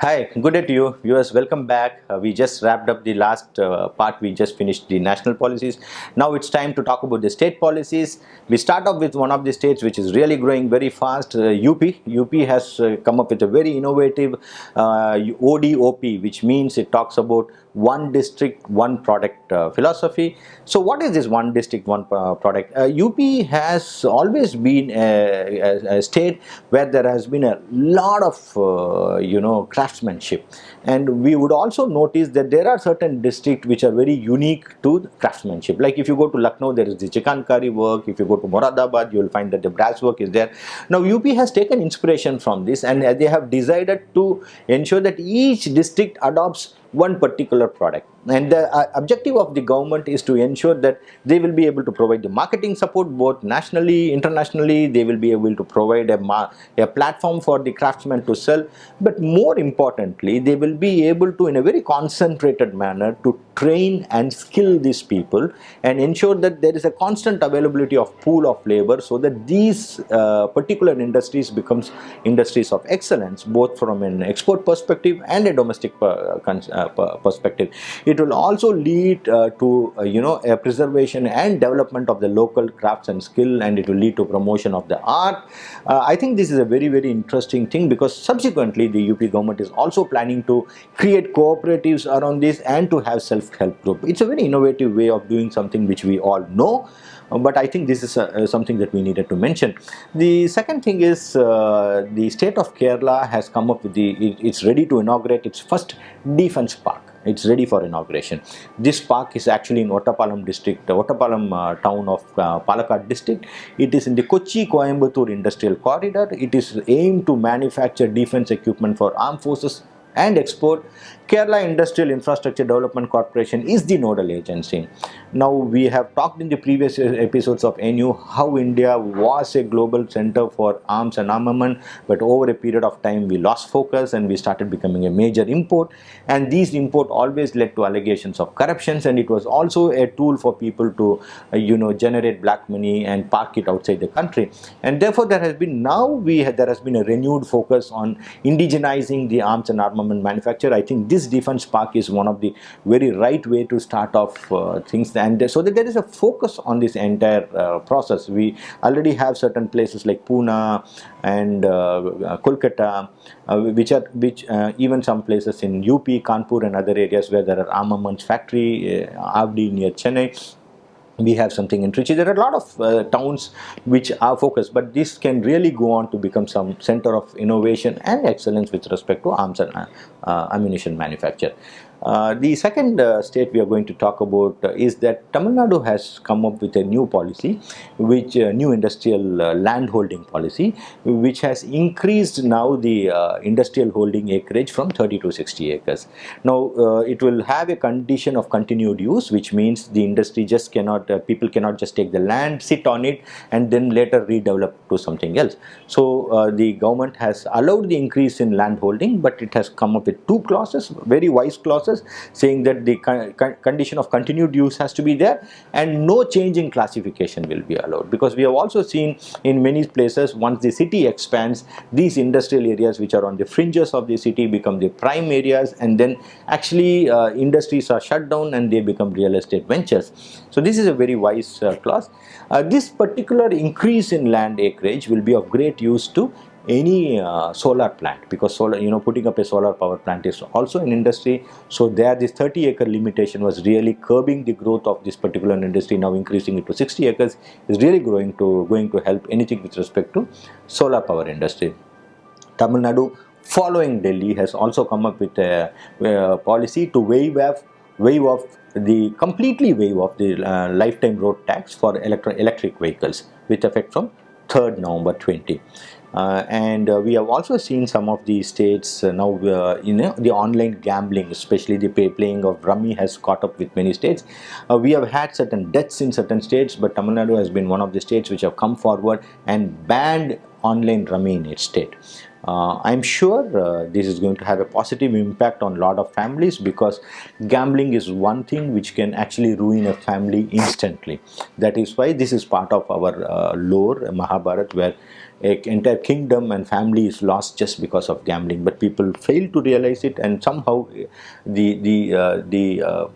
Hi, good day to you, viewers. Welcome back. We just wrapped up the last part. We just finished the national policies. Now it's time to talk about the state policies. We start off with one of the states which is really growing very fast. UP. UP has come up with a very innovative ODOP, which means it talks about one district, one product philosophy. So, what is this one district, one product? UP has always been a state where there has been a lot of craftsmanship, and we would also notice that there are certain districts which are very unique to craftsmanship. Like if you go to Lucknow, there is the chikankari work. If you go to Moradabad, you will find that the brass work is there. Now UP has taken inspiration from this, and they have decided to ensure that each district adopts one particular product, and the objective of the government is to ensure that they will be able to provide the marketing support both nationally, internationally. They will be able to provide a platform for the craftsmen to sell, but more importantly they will be able to, in a very concentrated manner, to train and skill these people and ensure that there is a constant availability of pool of labor, so that these particular industries becomes industries of excellence both from an export perspective and a domestic perspective. It will also lead to a preservation and development of the local crafts and skill, and it will lead to promotion of the art. I think this is a very interesting thing, because subsequently the UP government is also planning to create cooperatives around this and to have self-help group. It's a very innovative way of doing something which we all know, but I think this is something that we needed to mention. The second thing is the state of Kerala has come up with it's ready to inaugurate its first defense park. It's ready for inauguration. This park is actually in Ottapalam district, Ottapalam town of Palakkad district. It is in the Kochi-Coimbatore industrial corridor. It is aimed to manufacture defense equipment for armed forces and export. Kerala Industrial Infrastructure Development Corporation is the nodal agency. Now, we have talked in the previous episodes of NU how India was a global center for arms and armament, but over a period of time we lost focus and we started becoming a major import, and these import always led to allegations of corruptions, and it was also a tool for people to generate black money and park it outside the country. And therefore there has been a renewed focus on indigenizing the arms and armament manufacture. I think this defense park is one of the very right way to start off things, and so that there is a focus on this entire process. We already have certain places like Pune and Kolkata, which even some places in UP, Kanpur and other areas where there are armaments factory, Avdi near Chennai. We have something in Trichy. There are a lot of towns which are focused, but this can really go on to become some center of innovation and excellence with respect to arms and ammunition manufacture. The second state we are going to talk about is that Tamil Nadu has come up with a new policy, which new industrial land holding policy, which has increased now the industrial holding acreage from 30 to 60 acres. Now, it will have a condition of continued use, which means the industry just cannot, people cannot just take the land, sit on it, and then later redevelop to something else. So, the government has allowed the increase in land holding, but it has come up with two clauses, very wise clauses, saying that the condition of continued use has to be there and no change in classification will be allowed. Because we have also seen in many places, once the city expands, these industrial areas which are on the fringes of the city become the prime areas, and then actually industries are shut down and they become real estate ventures. So this is a very wise clause. This particular increase in land acreage will be of great use to any solar plant, because solar, putting up a solar power plant is also an industry. So there, this 30-acre limitation was really curbing the growth of this particular industry. Now increasing it to 60 acres is really going to help anything with respect to solar power industry. Tamil Nadu, following Delhi, has also come up with a policy to completely waive off the lifetime road tax for electric vehicles with effect from 3rd November 20. And we have also seen some of the states now, the online gambling, especially the playing of rummy, has caught up with many states. We have had certain deaths in certain states, but Tamil Nadu has been one of the states which have come forward and banned online rummy in its state. I'm sure this is going to have a positive impact on a lot of families, because gambling is one thing which can actually ruin a family instantly. That is why this is part of our lore, Mahabharat, where an entire kingdom and family is lost just because of gambling. But people fail to realize it, and somehow the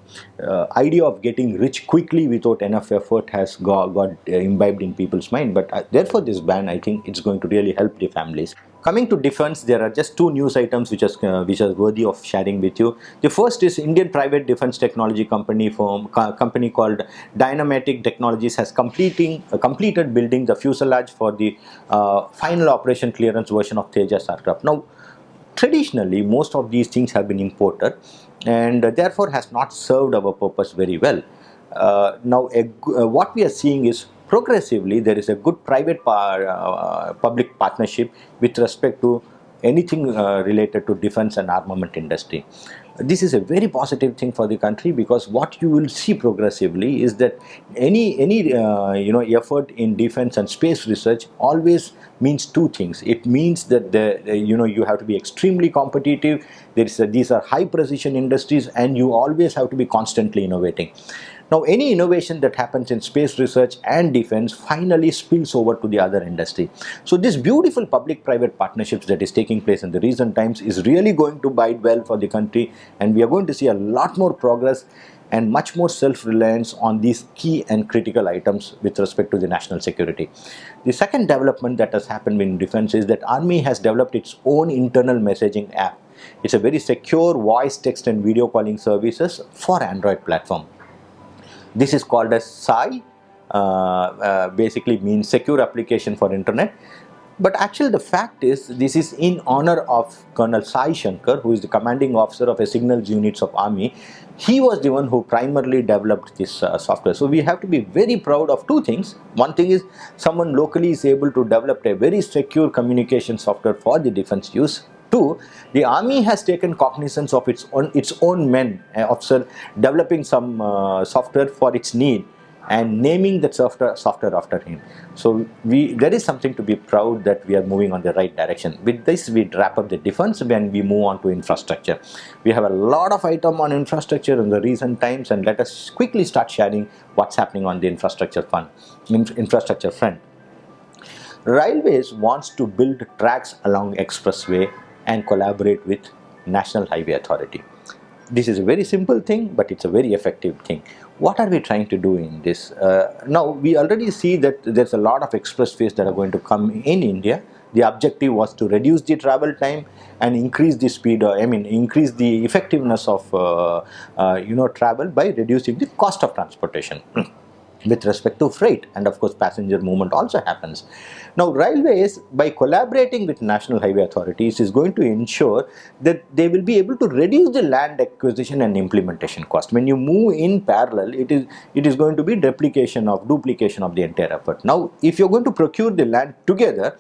idea of getting rich quickly without enough effort has got imbibed in people's mind. But therefore, this ban, I think, it's going to really help the families. Coming to defense, there are just two news items which are worthy of sharing with you. The first is Indian private defense technology company called Dynamatic Technologies has completed building the fuselage for the final operation clearance version of Tejas aircraft. Now, traditionally, most of these things have been imported, and therefore has not served our purpose very well. Now, what we are seeing is progressively there is a good public partnership with respect to anything related to defense and armament industry. This is a very positive thing for the country, because what you will see progressively is that any effort in defense and space research always means two things. It means that you have to be extremely competitive. These are high precision industries, and you always have to be constantly innovating. Now, any innovation that happens in space research and defense finally spills over to the other industry. So this beautiful public-private partnerships that is taking place in the recent times is really going to bide well for the country, and we are going to see a lot more progress and much more self-reliance on these key and critical items with respect to the national security. The second development that has happened in defense is that Army has developed its own internal messaging app. It's a very secure voice, text and video calling services for Android platform. This is called as SAI, basically means secure application for internet. But actually the fact is, this is in honor of Colonel Sai Shankar, who is the commanding officer of a signals units of Army. He was the one who primarily developed this software. So we have to be very proud of two things. One thing is, someone locally is able to develop a very secure communication software for the defense use. Two, the Army has taken cognizance of its own men, officer, developing some software for its need and naming that software after him. So there is something to be proud that we are moving on the right direction. With this, we wrap up the defense and we move on to infrastructure. We have a lot of item on infrastructure in the recent times, and let us quickly start sharing what's happening on the infrastructure front. Railways wants to build tracks along expressway and collaborate with National Highway Authority. This is a very simple thing, but it's a very effective thing. What are we trying to do in this? Now, we already see that there's a lot of expressways that are going to come in India. The objective was to reduce the travel time and increase the speed, increase the effectiveness of travel by reducing the cost of transportation. With respect to freight, and of course passenger movement also happens. Now, railways, by collaborating with National Highway Authorities, is going to ensure that they will be able to reduce the land acquisition and implementation cost. When you move in parallel, it is going to be duplication of the entire effort. Now, if you're going to procure the land together,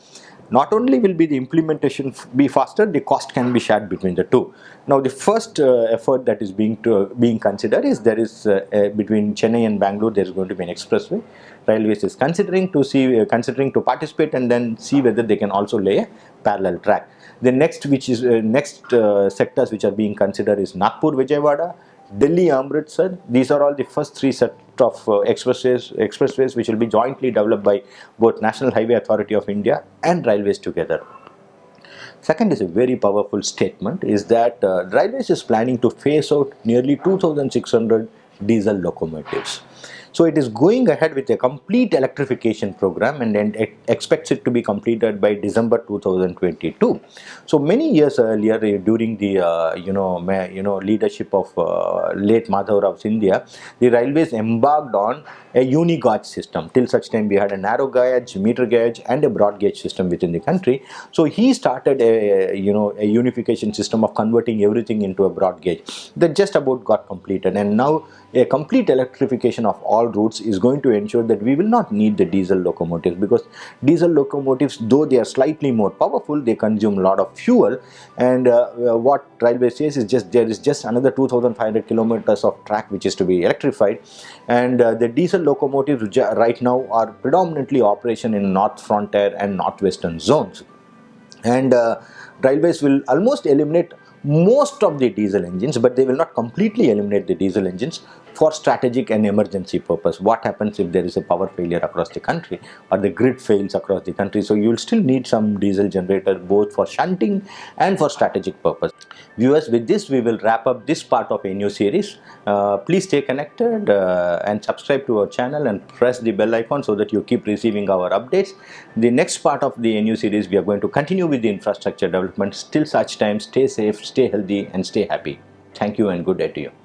not only will be the implementation be faster, the cost can be shared between the two. Now, the first effort that is being considered is between Chennai and Bangalore, there is going to be an expressway. Railways is considering to participate and then see whether they can also lay a parallel track. The next sectors which are being considered is Nagpur Vijayawada, Delhi Amritsar. These are all the first three set of expressways which will be jointly developed by both National Highway Authority of India and Railways together. Second is a very powerful statement, is that Railways is planning to phase out nearly 2,600 diesel locomotives. So it is going ahead with a complete electrification program, and then it expects it to be completed by December 2022. So many years earlier, during the leadership of late Madhav Rao Scindia, the railways embarked on a uni-gauge system. Till such time, we had a narrow gauge, meter gauge, and a broad gauge system within the country. So he started a unification system of converting everything into a broad gauge. That just about got completed, and now a complete electrification of all routes is going to ensure that we will not need the diesel locomotives, because diesel locomotives, though they are slightly more powerful, they consume a lot of fuel, and what railway says is there is just another 2,500 kilometers of track which is to be electrified, and the diesel locomotives right now are predominantly operation in North Frontier and Northwestern zones. And railways will almost eliminate most of the diesel engines, but they will not completely eliminate the diesel engines for strategic and emergency purpose. What happens if there is a power failure across the country or the grid fails across the country? So you will still need some diesel generator both for shunting and for strategic purpose. Viewers, with this we will wrap up this part of a new series. Please stay connected and subscribe to our channel and press the bell icon so that you keep receiving our updates. The next part of the NU series, we are going to continue with the infrastructure development. Till such time, stay safe, stay healthy and stay happy. Thank you and good day to you.